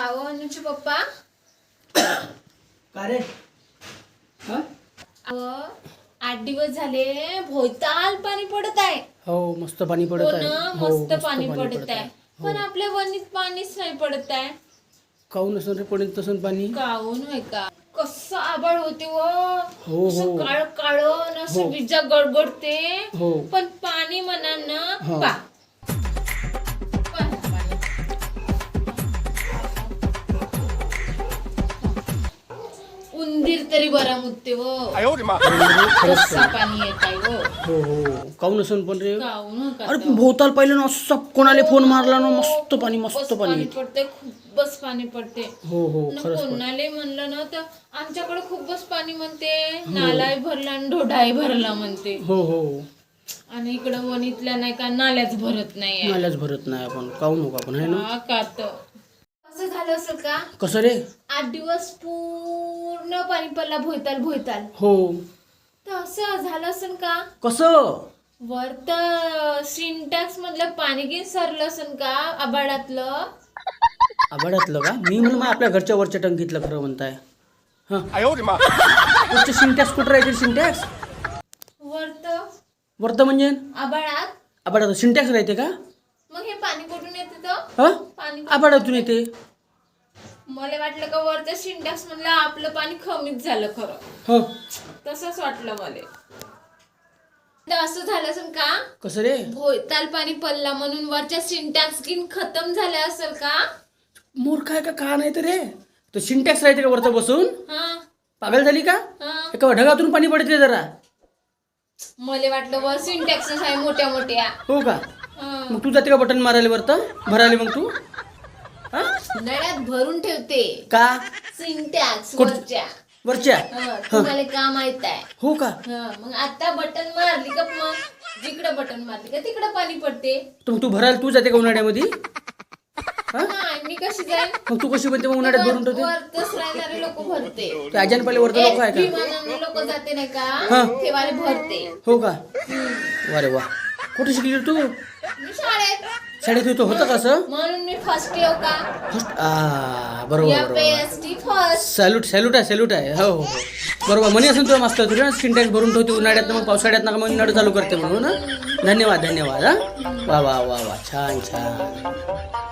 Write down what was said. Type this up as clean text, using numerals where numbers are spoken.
अहो अनुचे पप्पा, का रे? अहो 8 दिवस झाले भोयताल पाणी पडत आहे. हो मस्त पाणी हो पडत आहे. ना, मस्त पाणी पडत आहे. पण आपल्या वनीत पाणीच नाही पडत आहे. काऊन असं रे पडत तसं पाणी? काहून होय का? कसं आभाळ होते हो, असं काळ काळ असं विजा गडगडते. हो. पण पाणी म्हणा ना हो. पा उंदीर तरी बरा मुतते व कसा पाणी येत आहे हो हो काऊन असं पण रे? काहून हो का? अरे पण भोवताल पाहिलं ना असं कोणाला फोन मारला ना मस्त पाणी खूपच पाणी पडते, खूपच पाणी पडते. हो हो न खरंच कोणाला म्हणलं ना तर आमच्याकडे खूपच पाणी म्हणते, नालाही भरला आणि ढोढाही भरला म्हणते. हो हो आणि इकडं वणीतल्या नाही का नाल्याच भरत नाही नाल्याच भरत नाही आपण काऊन हो आपण आहे ना? का तर असं झालं असेल का? कसं रे? 8 दिवस पूर्ण पाणी पडला भोयताल हो तर असं झालं असेल का? कसं? वर तर सिंटॅक्स मधलं पाणी घेऊन सरलं असेल का आबाडातलं? आभाळातलं का? मी म्हणलं मग आपल्या घरच्या वरच्या टंकीतलं खरं म्हणताय. हा सिंटॅक्स कुठं राहायचे? सिंटॅक्स वरतं म्हणजे आबाळात आभाळात सिंटॅक्स राहते का? मग हे पाणी कुठून येते तर? हा पाणी आभाळातून येते. मला वाटलं का वरच्या सिंटॅक्स मधलं आपलं पाणी कमीच झालं खरं. हो तसंच वाटलं मला. तर असं झालं असेल का? कसं रे? भोयताल पाणी पडला म्हणून वरच्या सिंटॅक्स गिन खतम झाल्या असेल का? मूर्ख आहे का नाही तर रे? तो सिंटॅक्स राहते का वरतं बसून? हा पागल झाली का? हा एका ढगातून पाणी पडते जरा. मला वाटलं वर सिंटॅक्स आहे मोठ्या मोठ्या. हो का? हा. मग तू जाते का बटन मारायला वरतं भरायला मग तू? हा नळ्यात भरून ठेवते का? सिंटॅक्स कुठ- वरच्या. वरच्या? तुम्हाला का माहित आहे? हो का? मग आता बटन मारली का मग जिकडे बटन मारली का तिकडे पाणी पडते. तर तू भरायला तू जाते का उन्हाळ्यामध्ये? नाही मी कशी जाईल? मग तू कशी म्हणते मग उन्हाळ्यात भरून ठेवते? वरतच राहणारे लोक भरते. ते अजान पहिले वरतं लोक आहे का? विमानाने लोक जाते नाही का हा. तेवाले भरते. हो का? अरे वा कुठे शिकली रे तू? मी शाळेत शाळेत होतो होतं का असं? म्हणून मी फर्स्ट येऊ का? बरोबर या बरोबर पेएसटी फर्स्ट. सॅल्यूट आहे हो हो हो. बरोबर म्हणे असेल तुला मस्त तुला सिंटॅक्स भरून ठेवते उन्हाळ्यात मग पावसाळ्यात ना मग नळ चालू करते म्हणून ना. धन्यवाद हा वा वा वा वा छान छान.